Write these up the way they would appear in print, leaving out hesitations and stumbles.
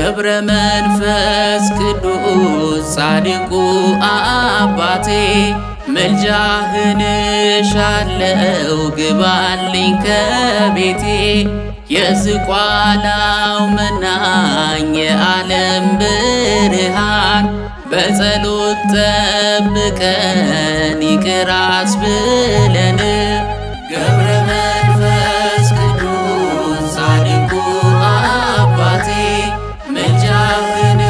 ገብረ መንፈስ ቅዱስ ጻድቁ አባቴ መልጃህን እሻለው ግባልኝ ከቤቴ የዝቋላው መናኝ የዓለም ብርሃን በጸሎት ጠብቀን ይቅር አስብለን ገብረ መንፈስ ቅዱስ ጻድቁ አባቴ መልጃህን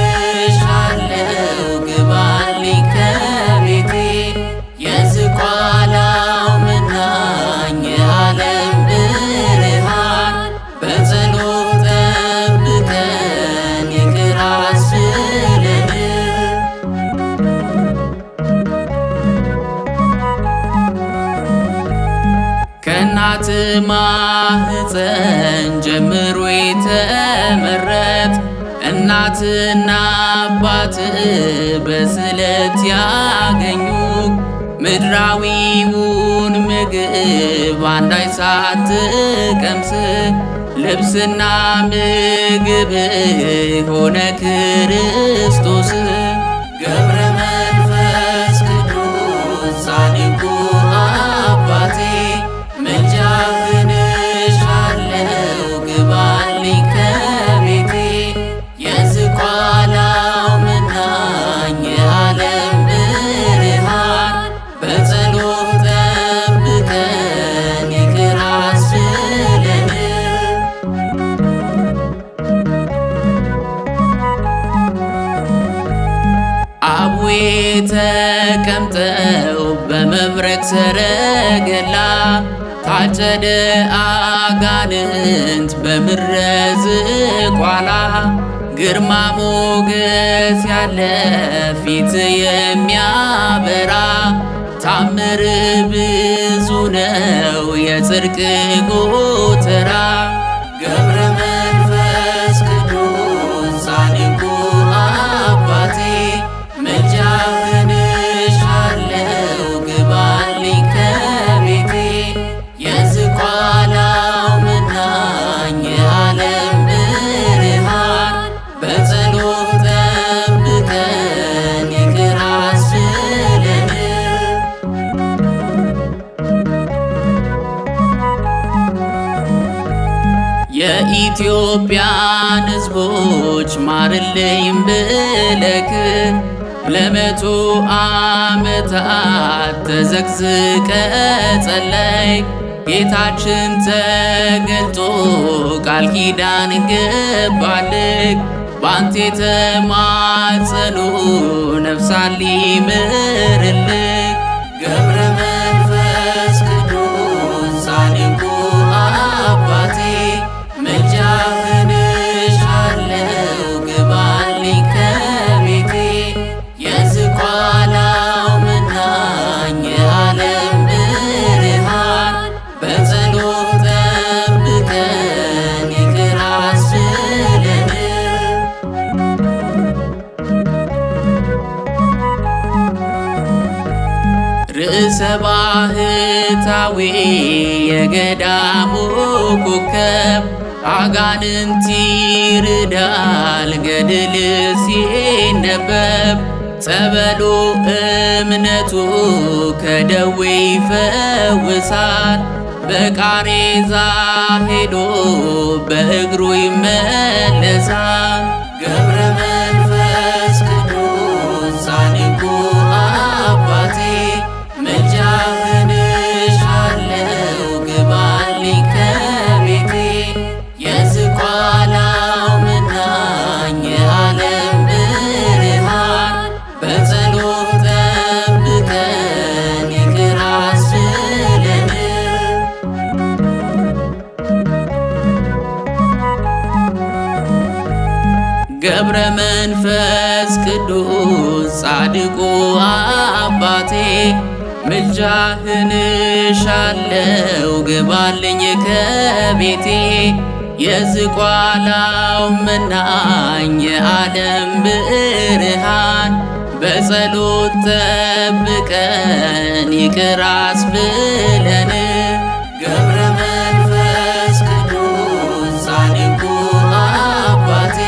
እሻለው ግባልኝ ከቤቴ የዝቋላው መናኝ የዓለም ብርሃን በጸሎት ጠብቀን ይቅር አስብለን ከእናት ማህፀን ጀምሮ የተመረት እናትና አባት በስለት ያገኙ ምድራዊውን ምግብ አንዳች ሳትቀምስ ልብስና ምግብ ሆነ ክርስቶስ ገብረ መንፈስ ቅዱስ ጻድቁ አባቴ መልጃህን እሻለው ግባልኝ ከቤቴ የዝቋላው መናኝ የዓለም ብርሃን በጸሎት ጠብቀን ይቅር አስብለን አቡዬ ተቀምጠው በመብረቅ ሰረገላ ታጨደ አጋንንት በምድረ ዝቋላ ግርማ ሞገስ ያለ ፊት የሚያበራ ታምር ብዙ ነው የጽድቅ ጎተራ ገብረ መንፈስ ቅዱስ ጻድቁ አባቴ መልጃህን እሻለው ግባልኝ ከቤቴ የዝቋላው መናኝ የዓለም ብርሃን በጸሎት ጠብቀን ይቅር አስብለን የኢትዮጵያን ሕዝቦች ማርልኝ ብለክ ለመቶ ዓመታት ተዘግዝቀ ጸለይ ጌታችን ተገልጦ ቃል ኪዳን ገባልክ ባንተ የተማጸኑ ነፍሳን ሊምርልክ ገብረ መንፈስ ቅዱስ ጻድቁ አባቴ መልጃህን እሻለው ግባልኝ ከቤቴ የዝቋላው መናኝ የዓለም ብርሃን በጸሎት ጠብቀን ይቅር አስብለን ርዕሰ ባህታዊ የገዳሙ ኮከብ አጋንንት ይርዳል ገድል ሲነበብ ጸበሉ እምነቱ ከደዌ ይፈውሳል በቃሬዛ ሄዶ በእግሩ ይመለሳል ገብረ መንፈስ ቅዱስ ጻድቁ አባቴ መልጃህን እሻለው ግባልኝ ከቤቴ የዝቋላው መናኝ የዓለም ብርሃን በጸሎት ጠብቀን ይቅር አስብለን ገብረ መንፈስ ቅዱስ ጻድቁ አባቴ ምልጃህን እሻለው ግባልኝ ከቤቴ የዝቋላው መናኝ የዓለም ብርሃን በጸሎት ጠብቀን ይቅር አስብለን ገብረ መንፈስ ቅዱስ ጻድቁ አባቴ